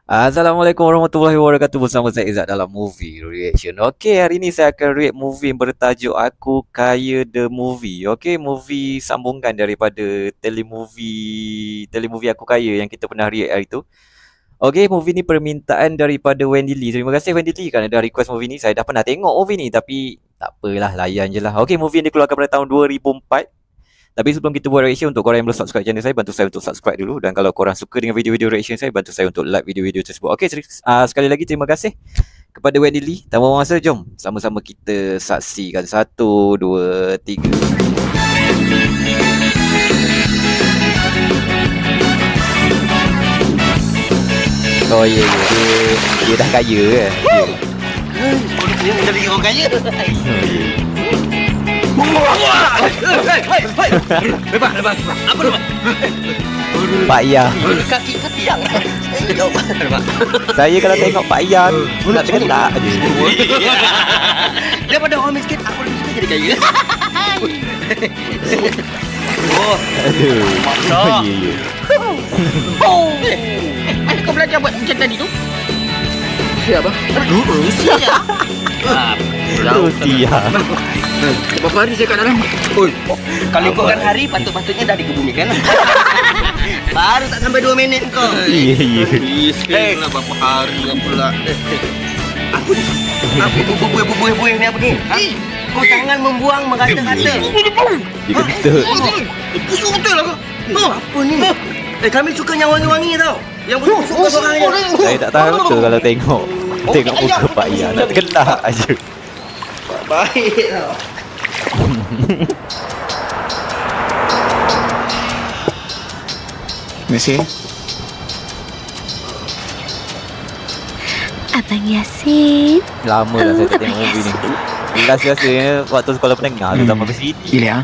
Assalamualaikum warahmatullahi wabarakatuh. Bersama saya Izzat dalam Movie Reaction. Okey, hari ini saya akan react movie yang bertajuk Aku Kaya The Movie. Okey, movie sambungan daripada telemovie Aku Kaya yang kita pernah react hari tu. Okey, movie ni permintaan daripada Wendy Lee. Terima kasih Wendy Lee kerana dah request movie ni. Saya dah pernah tengok movie ni tapi tak apalah, layan je lah. Okey, movie ni dikeluarkan pada tahun 2004. Tapi sebelum kita buat reaction, untuk korang yang belum subscribe channel saya, bantu saya untuk subscribe dulu. Dan kalau korang suka dengan video-video reaction saya, bantu saya untuk like video-video tersebut. Okey, sekali lagi terima kasih kepada Wendy Lee. Tanpa masa, jom sama-sama kita saksikan. 1, 2, 3. Oh ya, dia dah kaya ke? Dia jadi orang kaya. Lepas. Apa lepas? Pak Yah. Kaki yang. Saya kalau tengok Pak Yah nak tergelak je. Daripada orang miskin, aku lebih suka jadi kaya. Oh, Aduh. Masa. Oh ya. Oh. Mana kau belajar buat macam tadi tu? Siapa? Siapa? Rusia. Berapa hari saya kat dalam? Oi, kalau ikutkan hari patut-patutnya dah dikebumikan. Baru tak sampai 2 minit kau. Ya. Sekarang berapa hari lah pula. Apa bubuh ni apa ni? Ha? Kau jangan membuang mengata-kata. Dia kentut. Busuk betul lah kau. Apa ni? Kami suka yang wangi-wangi tau. Yang busuk kau seorang je. Saya tak tahu tu kalau tengok muka Pak Yah nak tergelak aje. Baik tau. Messi, Abang Yasin. Lama dah saya tak tengok movie ni. Last rasanya waktu sekolah pendengar tu sama bersini. Ilya,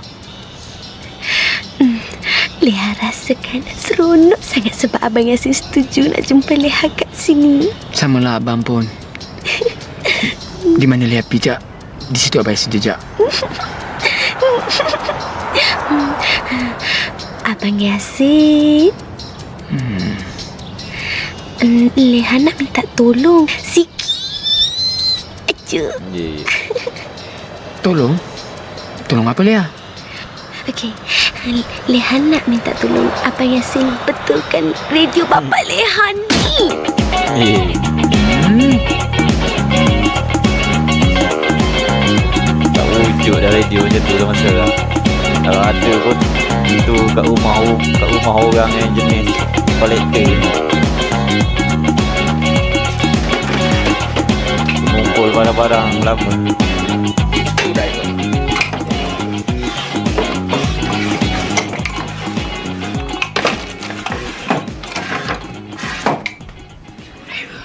Leha rasakan seronok sangat sebab Abang Yasin setuju nak jumpa Leha kat sini. samalah abang pun. Di mana Leah pijak, di situ abang Yasin jejak. Abang Yasin, Leha nak minta tolong sikit aja. Ya. Tolong? Tolong apa Leah? Okey, Leha nak minta tolong Abang Yasin betulkan radio bapa Leha ni. Ya. Tak wujud dah radio macam tu zaman sekarang. Kalau ada pun itu kat rumah orang yang jenis kolektor. Mengumpul barang-barang lama.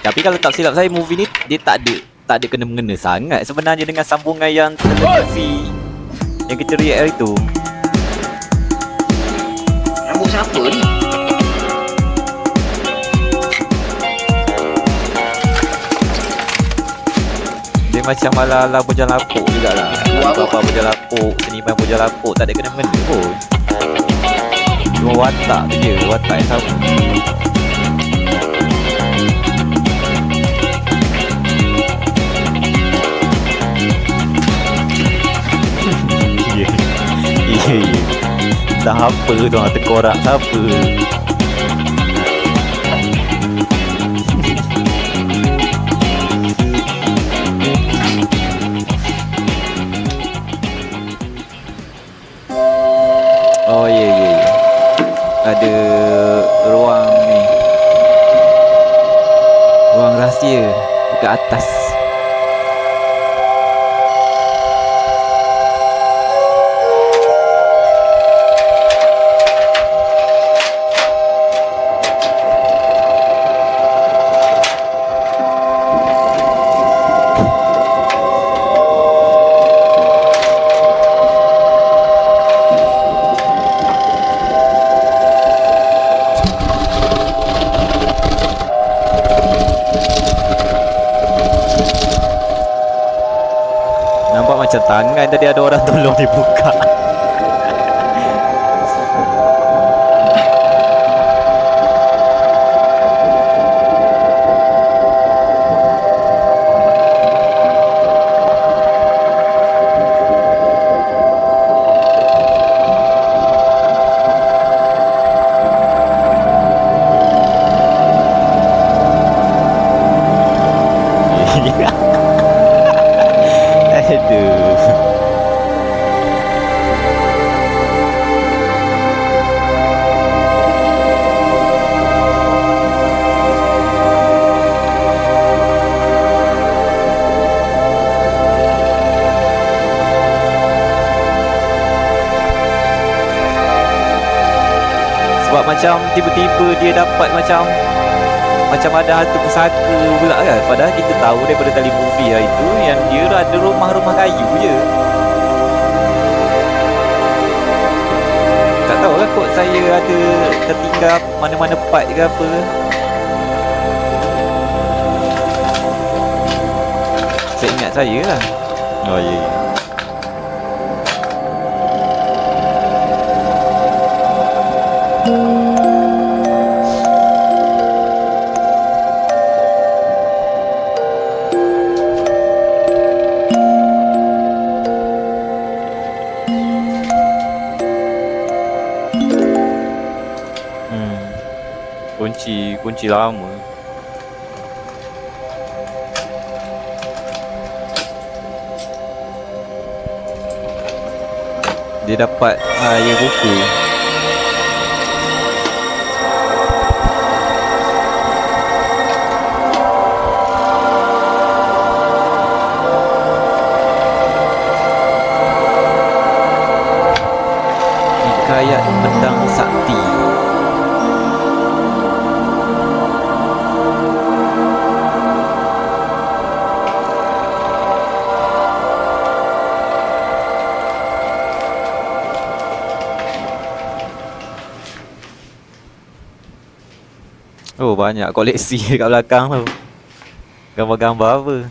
Tapi kalau tak silap saya, movie ni dia tak ada kena-mengena sangat sebenarnya dengan sambungan yang telemovie yang kita react hari tu. Rambut siapa ni? Dia macam ala-ala bujang lapuk jugalah. Apa-apa bujang lapuk, seniman bujang lapuk, tak ada kena-mengena pun. Cuma watak tu je, watak yang sama. Ya. Entah apa tu orang terkorak siapa. Oh ya. Ada ruang ni. Ruang rahsia dekat atas. Nampak macam tangan tadi ada orang tolong dibuka. macam tiba-tiba dia dapat macam ada hantu pusaka pula kan. Padahal kita tahu daripada tali movie lah itu yang dia ada rumah-rumah kayu je. Tak tahulah kot saya ada tertinggal mana-mana part ke apa. Saya ingat saya lah. Oh ya. Kunci lama. Dia dapat air buku. Hikayat Pedang Sakti. Oh, banyak koleksi dekat belakang tu. Gambar-gambar apa?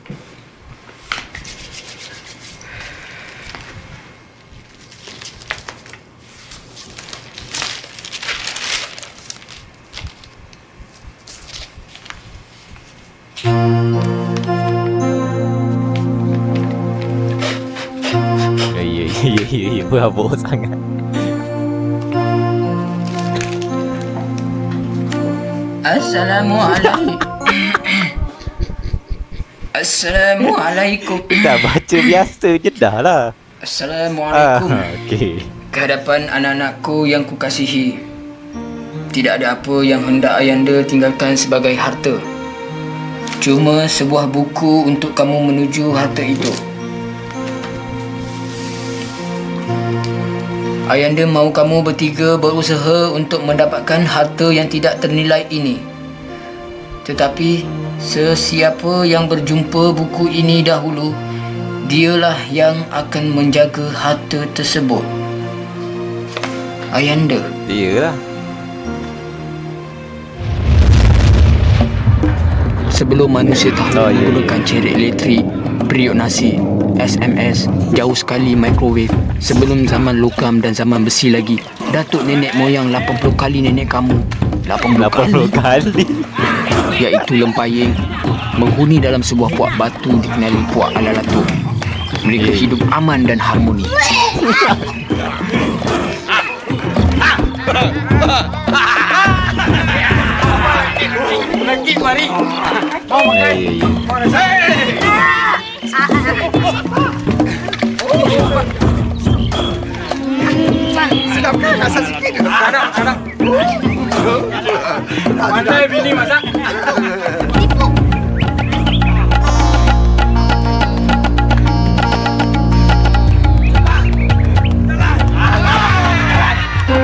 Ya, berhabuk sangat. Assalamualaikum. Dah baca biasa je dah lah. Assalamualaikum. Okey. Kehadapan anak-anakku yang kukasihi, tidak ada apa yang hendak ayanda tinggalkan sebagai harta. Cuma sebuah buku untuk kamu menuju harta itu. Ayanda mahu kamu bertiga berusaha untuk mendapatkan harta yang tidak ternilai ini. Tetapi sesiapa yang berjumpa buku ini dahulu, dialah yang akan menjaga harta tersebut. Ayanda. Dialah. Sebelum manusia tahu menggunakan cerek elektrik, periuk nasi, SMS, jauh sekali microwave, sebelum zaman logam dan zaman besi lagi, datuk nenek moyang 80 kali nenek kamu. 80 kali. Iaitu lempaying menghuni dalam sebuah puak batu dikenali puak Alalatuk. Mereka hidup aman dan harmoni. Lagi mari. Mau makan. Sedap kan rasa sikit. Anak. Pandai bini masak.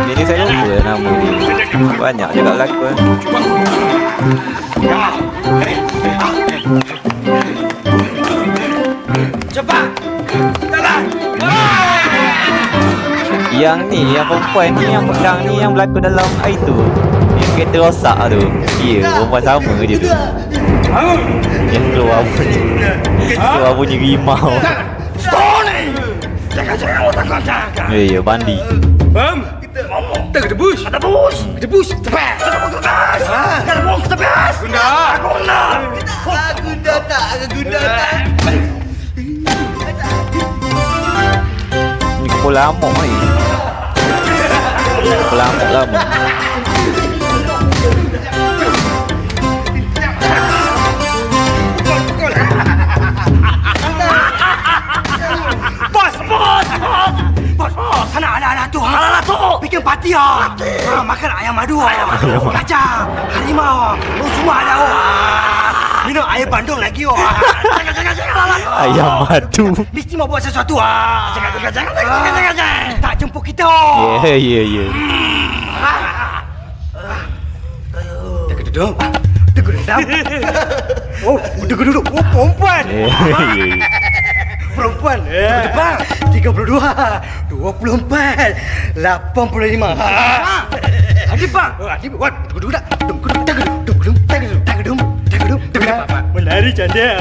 Ini saya lupa nama dia. Banyak juga lakon. Cepat. Jalan. Yang ni, yang perempuan ni, yang pedang ni, yang berlakon dalam itu, yang kereta rosak tu. Ya, perempuan sama je tu. Yang keluar bunyi rimau. Jangan otak kau jaga. Ya, bandi. Faham? Kita kena bus. Ada bus. Kita bus. Cepat. Kita bus. Cepat. Gunda tak. Ni kepul lamuk ni. Kepul lamuk lama. Bos, sana ada tu. Bikin parti ah. Makan ayam madu. Kacang, harimau. Semua ada. Minum air bandung lagi. Ayam madu. Mesti mau buat sesuatu. Jangan. Tak jemput kita. Ya. Tegedum. Tegedum. Oh, duduk. Oh, perempuan. Perempuan. Depan. 32. 24. 85. Adik bang. Adik buat duduk. Tegedum. Menari cantik.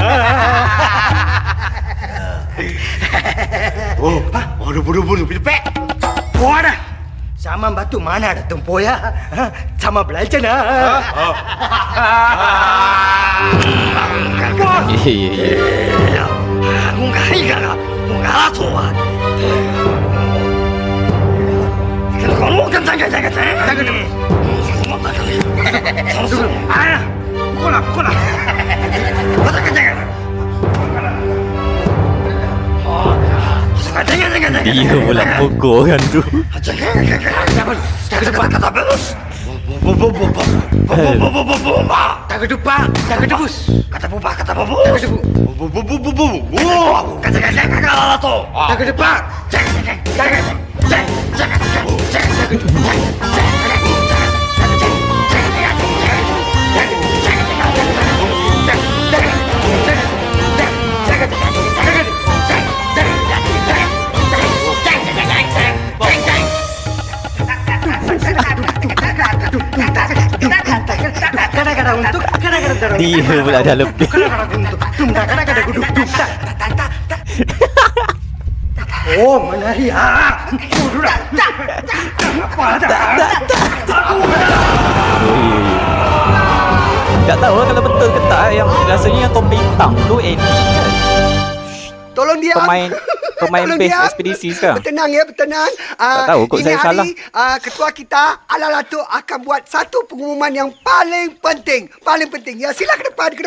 Oh, buru lepek. Buat dah. Sama batu mana ada tempoyak? Sama belajar dah. Iya. Enggak sobat. Kalau kan jangan. Pukul. Jangan. Dia pula pukul kan tu. Dia pula dah lebih. Oh, menari. Tak tahu lah kalau betul ke tak. Yang rasanya yang topi hitam tu Eddie kan. Tolong dia. Pemain base ekspedisi sekarang. Bertenang. Tak tahu kot saya salah. Ketua kita Alalato akan buat satu pengumuman yang paling penting. Ya, sila ke depan. Ke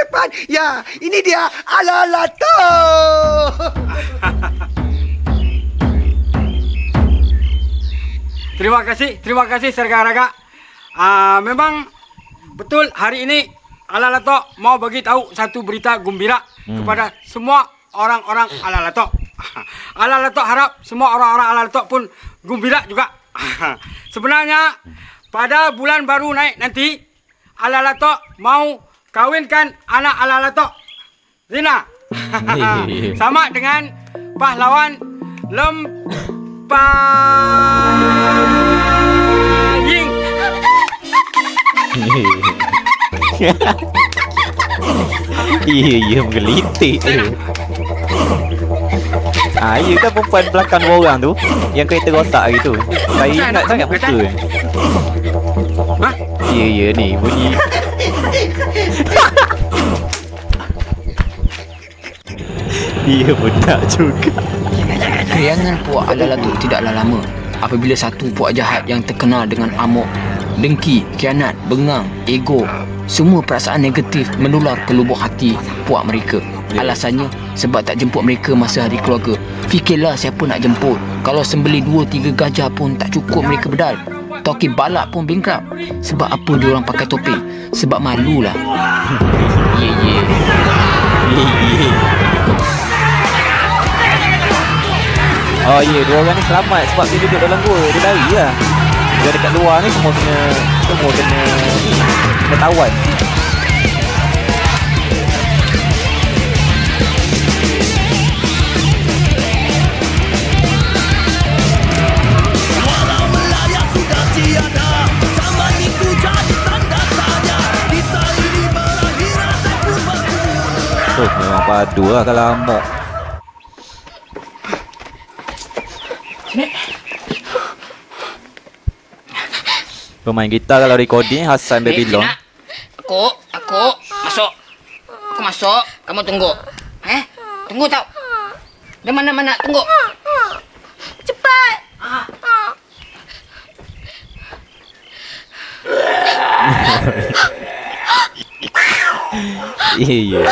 depan. Ya, ini dia Alalato. Terima kasih Serga-raga. Memang betul hari ini Alalato mau bagi tahu satu berita gembira kepada semua orang-orang Alalato. Alalato harap semua orang-orang Alalato pun gembira juga. Sebenarnya pada bulan baru naik nanti Alalato mau kawinkan anak Alalato Zina. Sama dengan pahlawan Lempaying. Iya menggelitik je. Iya kan perempuan belakang dua orang tu yang kereta rosak gitu. Saya ingat sangat muka. Iya ni bunyi. Dia budak juga. Keriangan puak Alalato tidaklah lama apabila satu puak jahat yang terkenal dengan amok, dengki, khianat, bengang, ego, semua perasaan negatif menular ke lubuk hati puak mereka. Alasannya sebab tak jemput mereka masa hari keluarga. Fikirlah siapa nak jemput. Kalau sembeli 2-3 gajah pun tak cukup mereka bedal. Toki balak pun bingkrap. Sebab apa dia orang pakai topi? Sebab malulah. Ye. Oh ya, dua orang ni selamat sebab dia duduk dalam gua. Dia lari lah. Dia dekat luar ni semua kena tawan. Memang padu lah kalau amok. Pemain gitar kalau recording Hassan Babylon. Aku masuk. Aku masuk, kamu tunggu. Tunggu tau. Di mana-mana tunggu. Cepat. Iya.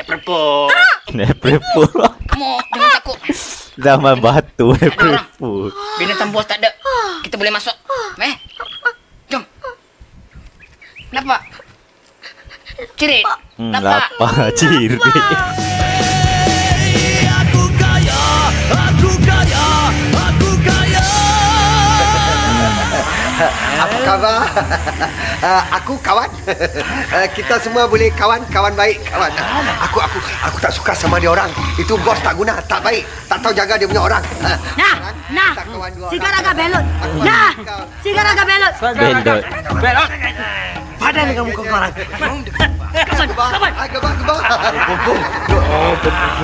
April. Kamu jangan takut. Zaman batu April. Binatang buas tak ada. Kita boleh masuk. Jom. Nampak? Cirit. Nampak? Lapar cirit. Aku kaya. khabar? Aku kawan. Kita semua boleh kawan baik kawan. Aku tak suka sama dia orang. Itu bos tak guna, tak baik. Tak tahu jaga dia punya orang. Nah. Sigaraga belot. Nah. Sigaraga belot. Belot. Padan dengan muka kau orang.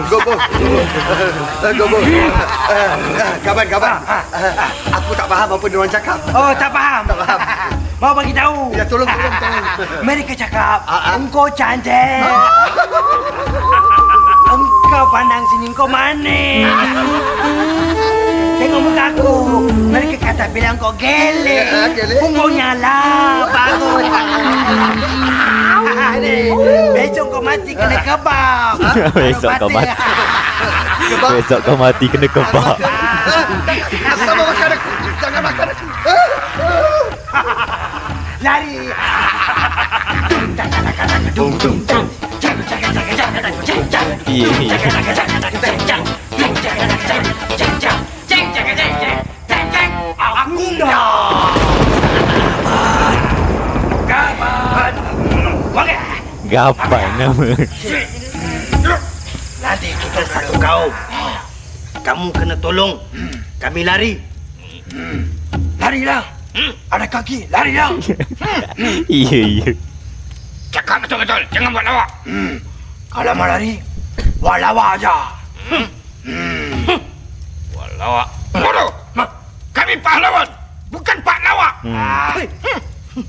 Gobong. Kawan. Aku tak faham apa dia orang cakap. Oh, tak faham. Mau bagi tahu. Ya, tolong. Mereka cakap, engkau cantik. Engkau pandang sini, engkau manis. Tengok muka aku. Mereka kata bilang kau gele. Punggungnya lah. Bagus. Besok kau mati kena kebab. Besok kau mati kena kebab. Sama makan aku. Jangan makan aku. Lari. Aku dah. Kapan? Gapai nama. Nanti kita satu kaum. Kamu kena tolong. Kami lari. Larilah. Ada kaki, larilah. Iya. Cakap betul-betul, jangan buat lawak. Kalau mau lari, buat lawak aja. Buat lawak. Bodoh. Kami pahlawan, bukan pak lawak.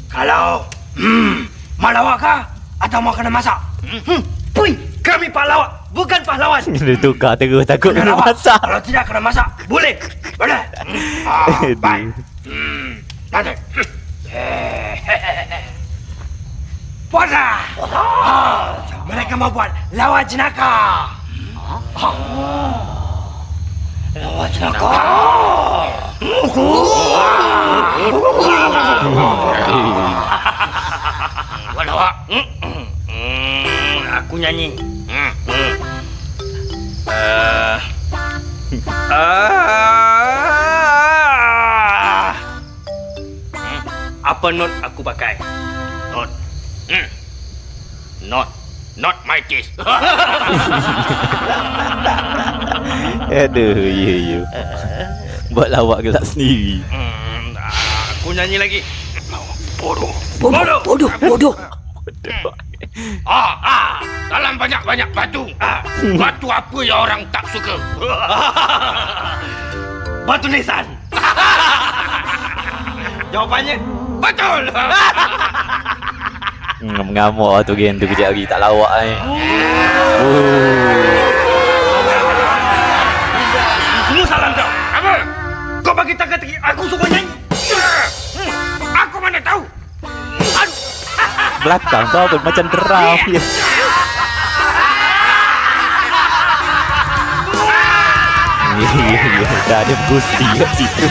Kalau mau lawak kah atau mau kena masak? Pui, kami pahlawan, bukan pahlawan. Dia tukar terus takut kena lawak. masak. Kalau tidak kena masak, boleh. Baik. Nanti. Buatlah. Mereka mau buat lawan jenaka. Lawan jenaka. Buat lawak. Aku nyanyi. Apa not aku pakai? Not my case. Aduh, ya. Buat lawak gelak sendiri. Aku nyanyi lagi. Bodoh. Dalam banyak-banyak batu. Batu apa yang orang tak suka? Batu nisan. Jawapannya betul. Mengamuk tu game tu kejap lagi tak lawak Semua salah kau. Apa? Kau bagi teka-teki aku suka nyanyi. Aku mana tahu. Belakang kau pun macam drum. Ya. Dah ada busti kat situ.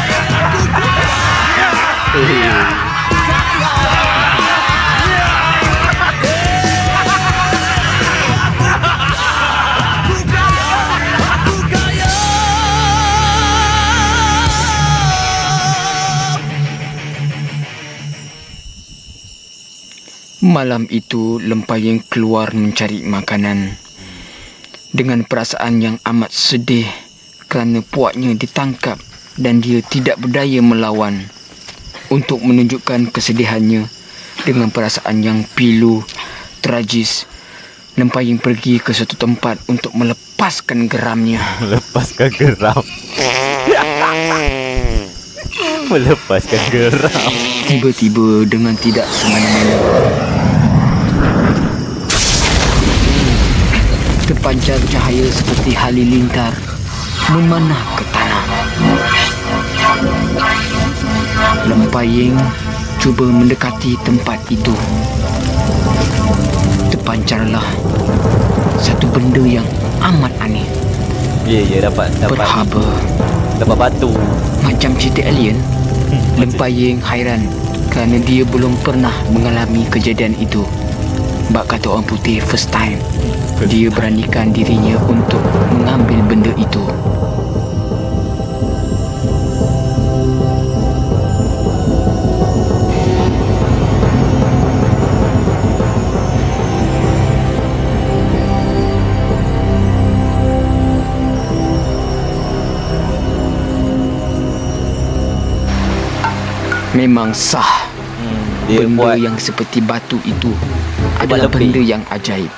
Malam itu Lempayeng keluar mencari makanan dengan perasaan yang amat sedih kerana puaknya ditangkap dan dia tidak berdaya melawan. Untuk menunjukkan kesedihannya dengan perasaan yang pilu, tragis, Lempayeng pergi ke suatu tempat untuk melepaskan geramnya. Melepaskan geram. Tiba-tiba dengan tidak semena-mena terpancar cahaya seperti halilintar memanah ke tanah. Lempayeng cuba mendekati tempat itu. Terpancarlah satu benda yang amat aneh. Ya, dapat berhaba. Dapat batu. Macam cerita alien. Lempayeng hairan kerana dia belum pernah mengalami kejadian itu. Bak kata orang putih, first time. Dia beranikan dirinya untuk mengambil benda itu. Memang sah. Dia Benda buat yang seperti batu itu buat adalah lebih. benda yang ajaib.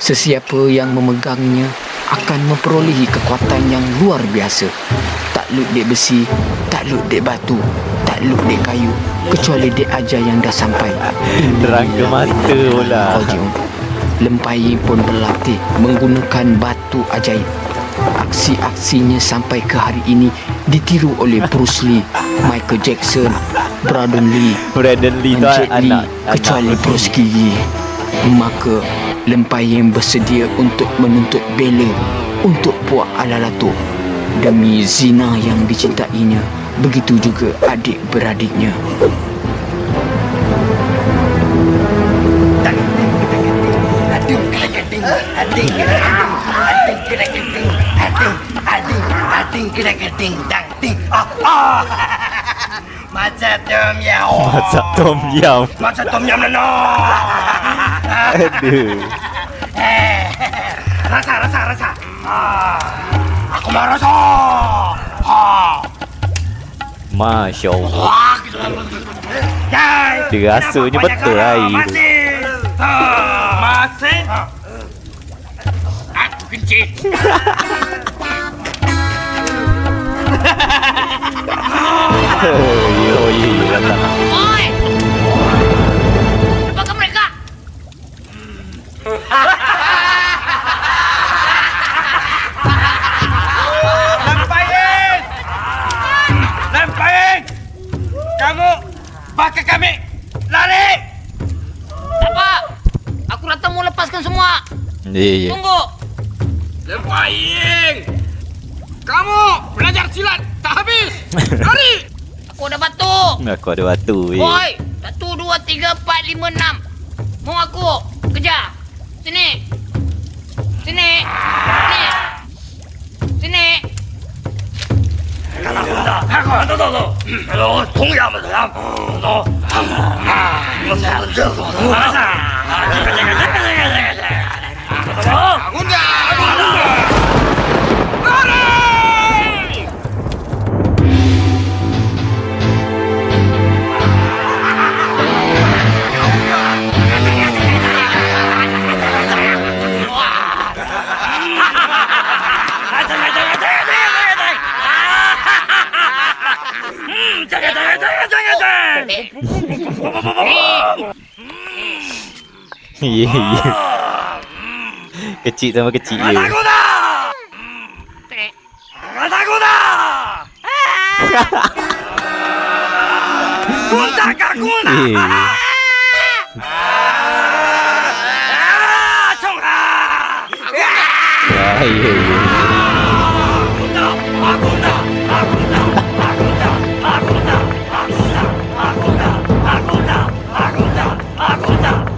Sesiapa yang memegangnya akan memperolehi kekuatan yang luar biasa. Takluk dek besi, takluk dek batu, takluk dek kayu, kecuali dek ajar yang dah sampai. terang ke mata pula. Kojong. Lempai pun berlatih menggunakan batu ajaib. Aksi-aksinya sampai ke hari ini ditiru oleh Bruce Lee, Michael Jackson, Brandon Lee, Brandon Lee tu Jet Li, anak kecuali Bruce Lee. Maka Lempayim bersedia untuk menuntut bela untuk Puak Alalato demi zina yang dicintainya. Begitu juga adik-beradiknya. Macam tom yam. Masak tom yam. Macam tom yam no. Aduh. Rasa. Aku mau rasa. Masya Allah. Dia rasanya betul air tu. Masih. Aku kencing. Ya datang. Oi! Apakah mereka? Lempain! Kamu pakai kami lari! Tak apa. Aku datang mau lepaskan semua. Ya. Tunggu. Lempain! Kamu belajar silat tak habis. Lari! Aku ada batu. Aku ada batu. Oi! 1, 2, 3, 4, 5, 6. Mau aku. Kejar. Sini. Sini. Sini. Sini. Ya. Kecil sama kecil je. Takut dah! Takut dah! Kunta kakuna! Ya.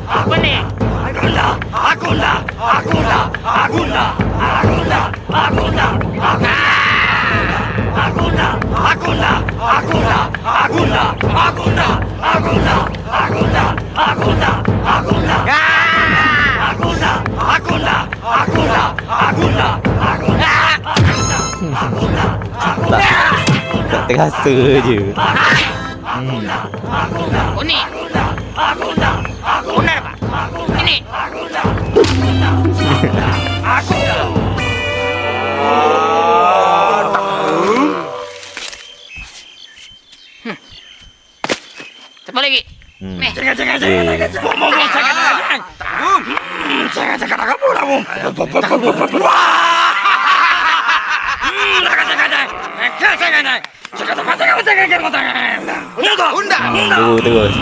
Apa ni? Tak terasa je. Oh ni. Benar pak? Ini. Siapa lagi? Nih. Terus.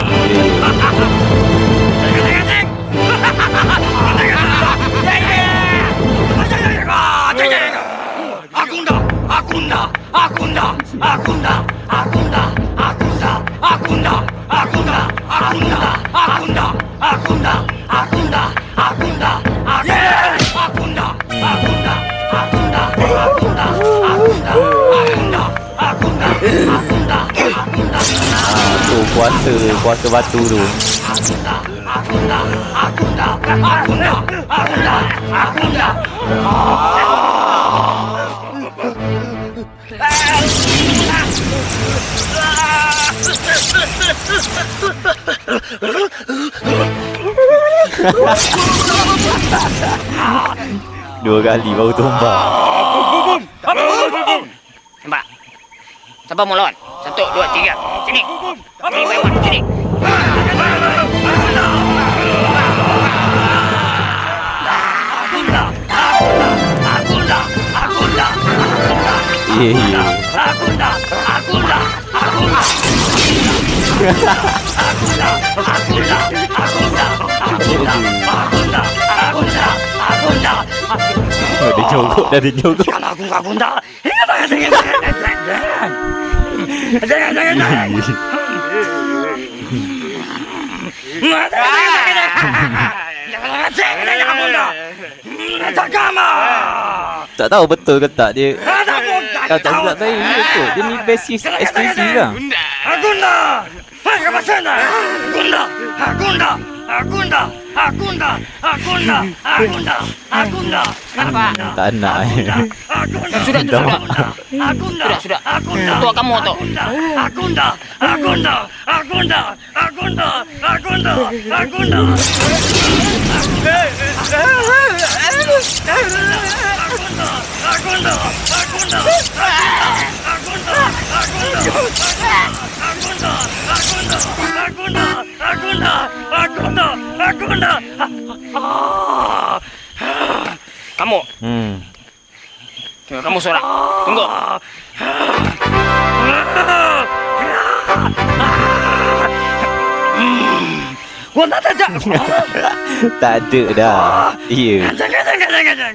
Tu kuasa batu tu. Dua kali baru tumbang. Nampak? Siapa mau lawan? 1, 2, 3. Sini. Sini, Baywan. Sini. Iya. Dia jogok dah, dia jogok. Tak tahu betul ke tak dia. Tak tahu tak saya betul. Dia ni basis ekspresi lah. Tak nak. Sudah. Tua kamu tu. Kamu. Kamu seorang. Tunggu. Gua tak ada. Tak ada dah. Ya. Jangan.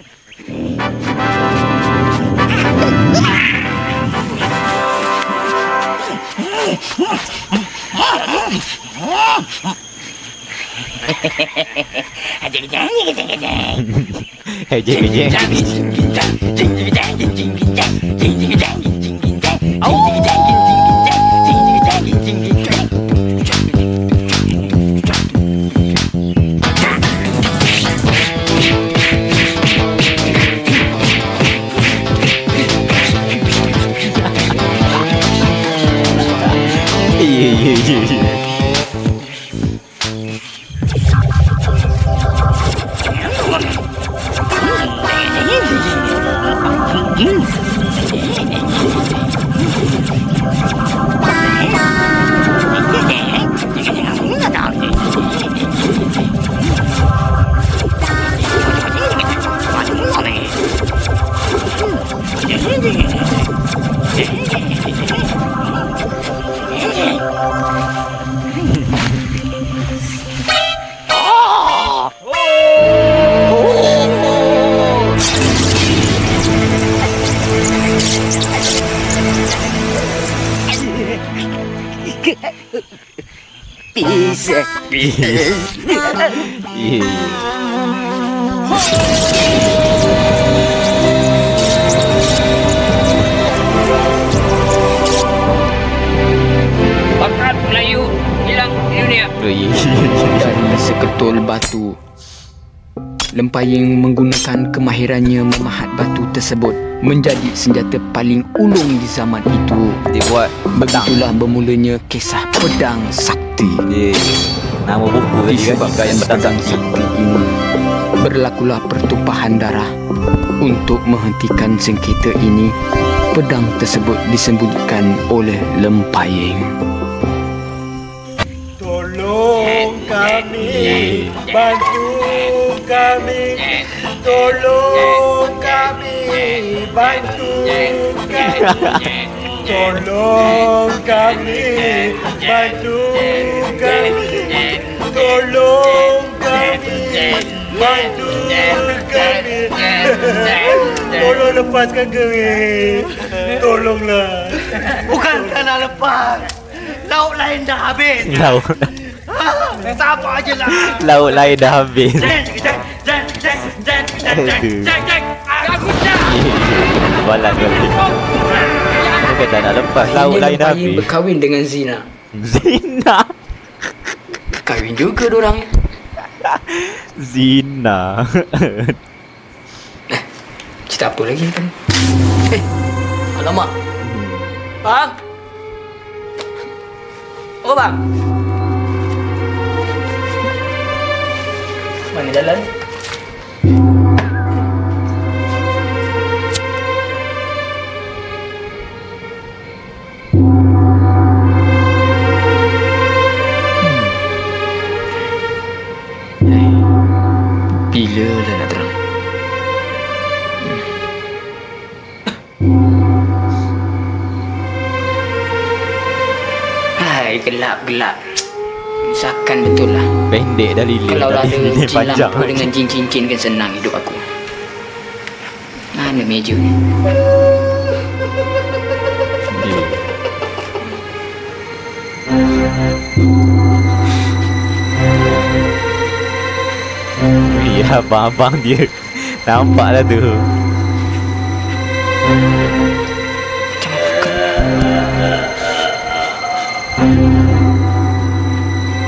Bakat Melayu hilang di dunia. Dari seketul batu, Lempaying menggunakan kemahirannya memahat batu tersebut menjadi senjata paling ulung di zaman itu. Dia buat Begitulah bermulanya kisah Pedang Sakti. nama buku tadi kan, Hikayat Pedang Sakti ini berlakulah pertumpahan darah. Untuk menghentikan sengketa ini, pedang tersebut disembunyikan oleh Lempaying. Tolong kami, bantu kami, tolong kami, bantu kami, tolong kami, bantu kami, tolong kami, bantu kami, tolong lepaskan kami, tolonglah. Bukan kerana lepas, laut lain dah habis. Laut Siapa aja lah. Laut lain dah habis. Balas balik. Bukan tak nak lepas, laut lain dah Lempaying habis. berkahwin dengan Zina. Zina. Kahwin juga dorang. Zina. Cerita apa lagi kan? Alamak. Bang. ke bang? Mana jalan? Bila dah nak terang? Hai, gelap-gelap. Misalkan betul lah. Pendek dah lila. Kalau ada Ini cincin panjang lampu lagi. dengan cincin kan senang hidup aku. Mana meja ni? Ya, abang-abang dia nampak lah tu.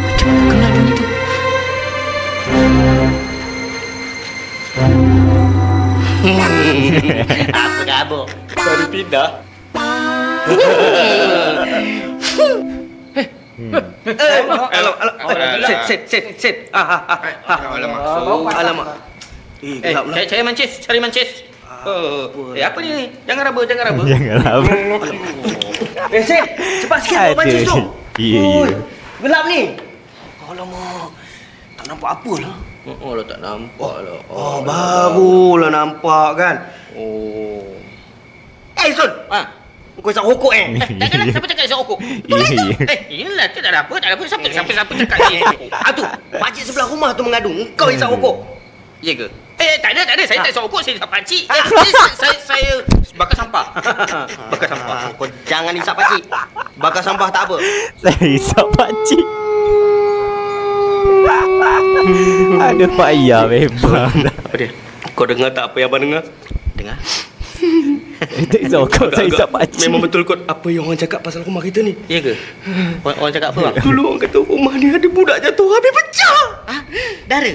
Macam aku kenal bunyi tu. Apa khabar? Baru pindah. Sit. Alamak. Gelap lah. Cari mancis. Apa ni? Jangan raba. Janganlah. Sit. Cepat sikit bawa mancis tu. Ya. Gelap ni. Alamak. Tak nampak apa lah. Oh, tak nampak lah. Oh, barulah nampak kan. Oh. Sun. Kau isap rokok Takkanlah siapa cakap isap rokok? Betul lah tu. Inilah tak ada apa. Siapa cakap isap rokok? Tu, pakcik sebelah rumah tu mengadu. Kau isap rokok. Ya ke? Tak ada. Saya tak isap rokok. Saya isap pakcik. Saya bakar sampah. Bakar sampah. Kau jangan isap pakcik. Bakar sampah tak apa. Saya risau pakcik. Ada payah memang. Apa dia? Kau dengar tak apa yang abang dengar? Dengar? Tak risau kau, saya risau pakcik. Memang betul kot apa yang orang cakap pasal rumah kita ni. Ya ke? Orang cakap apa bang? Dulu orang kata rumah ni ada budak jatuh habis pecah. Ha? Dara?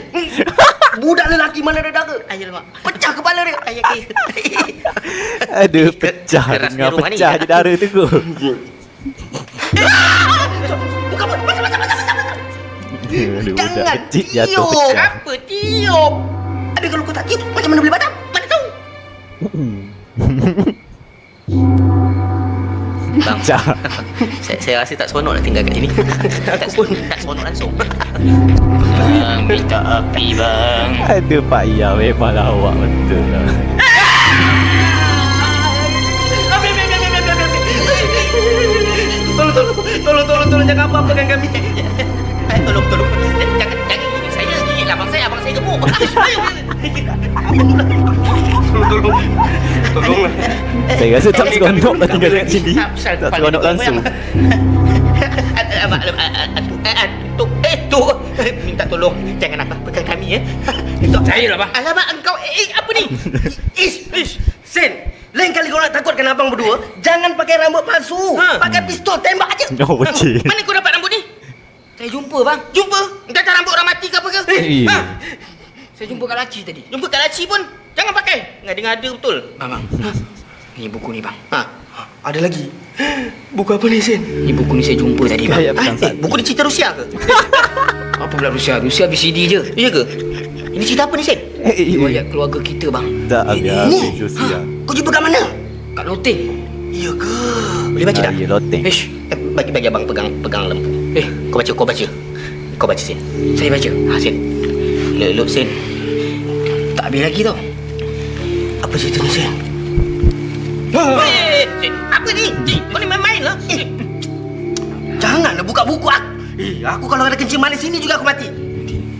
Budak lelaki mana ada dara? Ayah lemak. Pecah kepala dia. Ayah ke? Ada pecah. Kerasnya Dengar rumah ni. pecah je darah tu kot. Bukan apa. Pasal. Ada budak Jangan kecil jatuh tiup. pecah. Apa tiup? Tapi kalau kau tak tiup, macam mana boleh padam? Mana tahu? Bang, Pecah. saya rasa tak seronok nak tinggal kat sini. Tak seronok langsung. Bang, minta api bang. Ada payah memang lawak betul lah. Tolong jangan apa-apakan kami. Tolong. Jangan gigit saya. Gigitlah abang saya gemuk. Tolonglah. Saya rasa tak seronok lah tinggal kat sini. Tak seronok langsung. Tu. Minta tolong. Jangan apa-apakan kami ya. Saya lah bang. Alamak engkau. Apa ni? Sen, lain kali kau nak takutkan abang berdua, jangan pakai rambut palsu. Pakai pistol, tembak aja. Oh, cik. Mana kau dapat rambut ni? Saya jumpa bang. Jumpa? Engkau tak rambut orang mati ke apa ke? Saya jumpa kat laci tadi. Jumpa kat laci pun jangan pakai. Ngada-ngada betul. Bang. Ni buku ni bang. Ada lagi. Buku apa ni, Sen? Ni buku ni saya jumpa tadi bang. Buku ni cerita Rusia ke? Apa pula Rusia? Rusia VCD je. Ya ke? Ini cerita apa ni, Sen? Riwayat keluarga kita bang. Tak habis sosial. Kau jumpa kat mana? Kat loteng. Ya ke? Boleh baca tak? Ya, loteng. Ish. Bagi abang pegang lembu. Kau baca. Kau baca, Sen. Saya baca. Sen. Leluk, Sen. Tak habis lagi tau. Apa cerita ni, Sen? Sen. Apa ni? Kau ni main-main lah. Janganlah buka buku aku. Aku kalau ada kencing manis sini juga aku mati.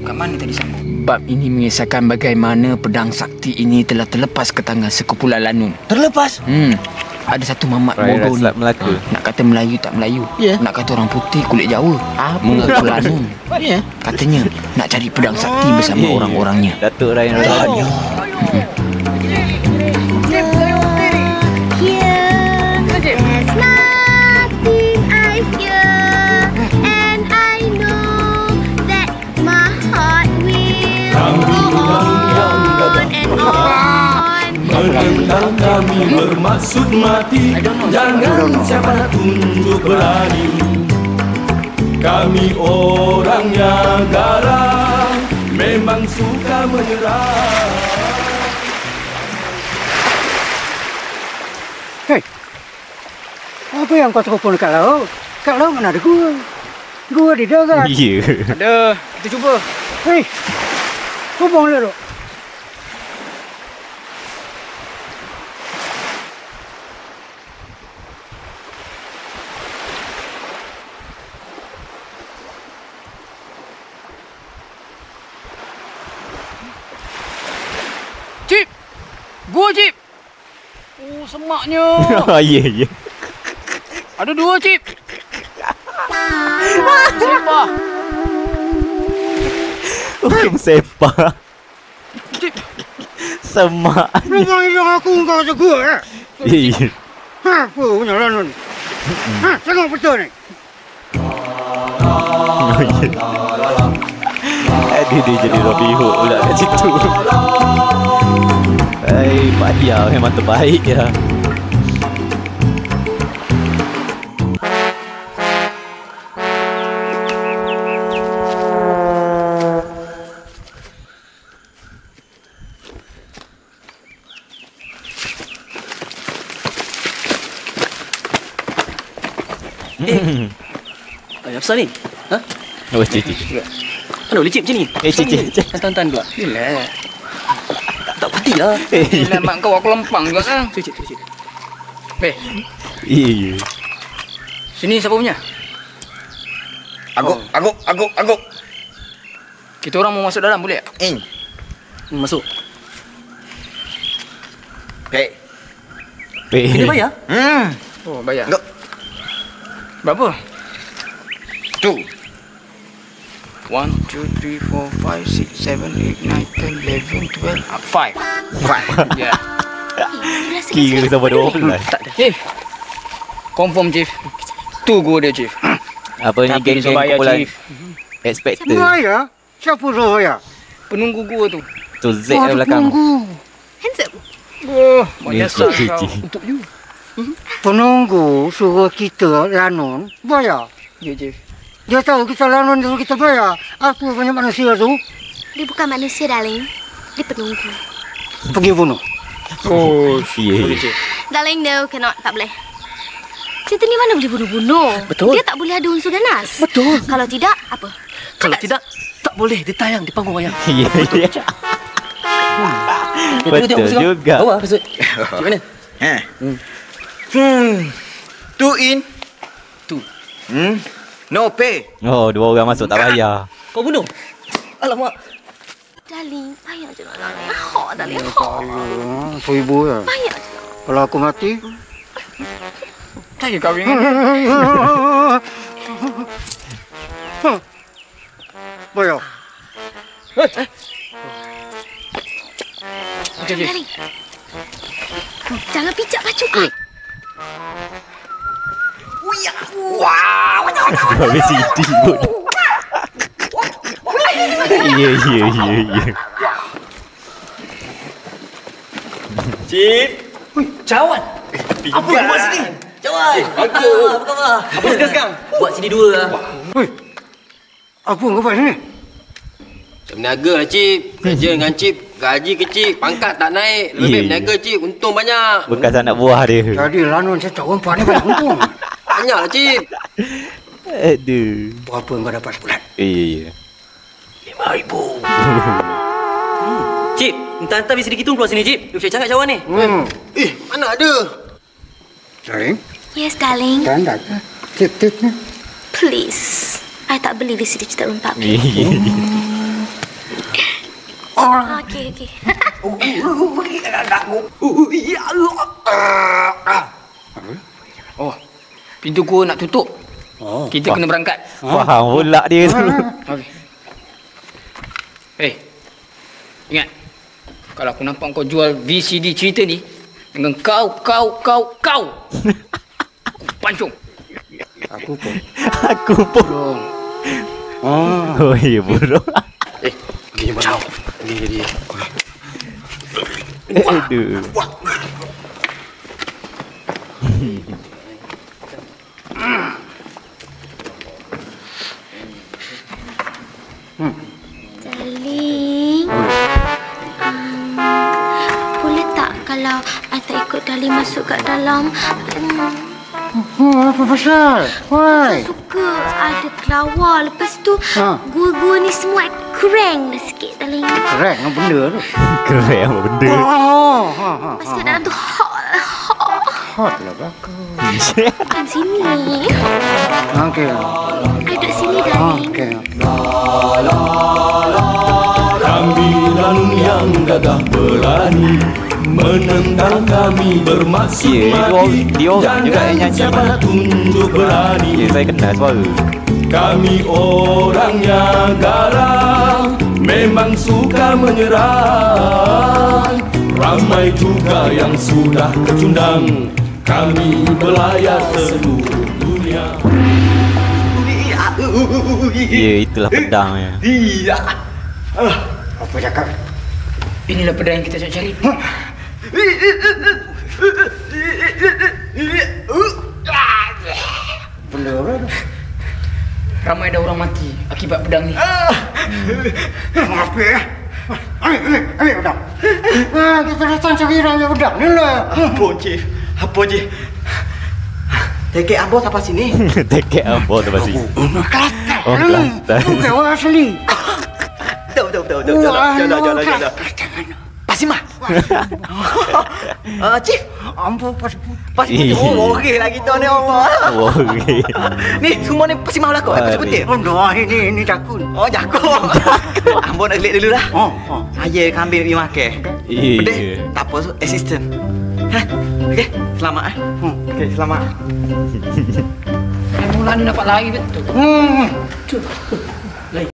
Kat mana tadi sambung? Bab ini mengisahkan bagaimana pedang sakti ini telah terlepas ke tangan sekumpulan lanun. Terlepas? Ada satu mamat Perairan bodoh ni. Selat Melaka. Nak kata Melayu tak Melayu. Nak kata orang putih kulit Jawa. Mengaku lanun. Katanya nak cari pedang sakti bersama orang-orangnya. Datuk Ryan Rahman. There's nothing I fear, and I know that my heart will go on and on. Menentang kami bermaksud mati. Jangan siapa nak tunjuk berani. Kami orangnya garang, memang suka menyerang. Hei, apa yang kau telepon kat laut? Kat laut mana ada gua? Gua di darat. Ya. Ada, kita cuba. Hei, hubung dulu. Cip! Gua, Cip! Oh, semaknya. Ya. Ada 2, Cip. Sepah. Hukum sepak. Cip. Semak. Lu orang hilang aku kau kata gua eh? Ya. Ha, apa punya lanun? Ha, tengok betul ni. Aduh, dia jadi Robin Hood pula kat situ. Pak Dia memang terbaik ya. Apa ni? Ha? Oh, cik. Mana boleh cip macam ni? Cik. Tantan pula. Yelah. Tak pati lah. Yelah, mak kau aku lempang juga kan. Cip. Ya. Sini siapa punya? Aguk. Kita orang mau masuk dalam boleh tak? Masuk. Pek. Pe. Kita bayar? Oh, bayar. Enggak. Berapa? 2. 1, 2, 3, 4, 5, 6, 7, 8, 9, 10, 11, 12, 5. Ya. Kira sama 12. Tak ada. Chief. Confirm, Chief. Tu gua dia, Chief. Apa ni Tapi geng-geng bayar, kumpulan Chief. expector. Siapa ya? Siapa suruh ya? Penunggu gua tu. Tu Z kat belakang. Handsome. Oh, banyak Ni sah Cici. kau. Untuk you. Penunggu suruh kita lanun bayar. Ya, Chief. Dia tahu kita lanun suruh kita bayar. Apa banyak manusia tu? Dia bukan manusia, darling. Dia penunggu. Pergi bunuh. Oh, Ya. boleh, Chief. Darling, no, cannot. Tak boleh. Kita ni mana boleh bunuh-bunuh. Betul. Dia tak boleh ada unsur ganas. Betul. Kalau tidak, apa? Kalau tidak, tak boleh dia tayang di panggung wayang. Ya. Betul juga. Bawa, Maksud. Macam mana? Two in. Tu. No pay. Oh, 2 orang masuk tak bayar. Kau bunuh? Alamak. Darling, payah je nak darling. Hak, darling. Hak. Seribu ya. Payah je. Kalau aku mati. Saya kahwin. Bayar. Darling. Jangan pijak baju I. Habis CD pun. Ya. Cip. Cawan. Apa yang buat sini? Cawan. Apa khabar? Apa sekarang? Buat sini 2 lah. Apa kau buat sini? Berniaga lah Cip. Kerja dengan Cip. Gaji kecil. Pangkat tak naik. Lebih baik berniaga Cip. Untung banyak. Bekas anak buah dia. Jadi lanun saya tak rompak ni banyak untung. Banyak lah Cip. Aduh. Berapa yang kau dapat sebulan? Ya. 5,000. Cip, entah-entah bisa kita keluar sini, Cip. Dia cakap cawan ni. Mana ada? Darling, Yes, darling. tanda. Tip ni. Please. I tak beli di sini cerita rompak. Okey. Oh, pintu gua nak tutup. Kita kena berangkat. Faham pula dia tu. Okey. Ingat. Kalau aku nampak kau jual VCD cerita ni dengan kau. Aku pancung. Aku pun. Aku pun. Oh, ya buruk. Gini mana? Gini. Aduh. Darling. Boleh tak kalau I tak ikut darling masuk kat dalam? Apa pasal? Why? Suka ada kelawar. Lepas tu gua-gua ni semua crank dah sikit darling. Keren apa benda tu? Keren apa benda? Lepas tu dalam tu hot. Hot lah bagus. Bukan sini. Okey. Duduk sini darling. Okey. Kami ranum yang gagah berani, menentang kami bermaksud mati. Dia orang juga yang nyanyi. Siapa tunjuk berani. Saya kenal suara. Kami orangnya garang, memang suka menyerang. Ramai juga yang sudah kecundang, kami belayar seluruh dunia. Ya, itulah pedangnya. Iya. Apa cakap? Inilah pedang yang kita cari. Benda apa tu? Ramai ada orang mati akibat pedang ni. Apa ya? Ayo pedang. Kita datang cari ramai pedang ni lah. Apa je? Tekek abos apa sini? Tekek apa tu pasti? Kelantan. Oh, Kelantan. Bukan orang asli. Betul. Jalan. Pasimah. Cik. Ampun Pasimah. Oh, okey lah kita ni Allah. Okey. Ni semua ni pasimah belakang. Pasal putih. Oh, ini jakun. Oh, jakun. Ambon nak lihat dulu lah. Ayah kambing pergi makan. Pedek. Tak apa tu, assistant. Okey, selamat Okey, selamat. Mula ni dapat lari betul.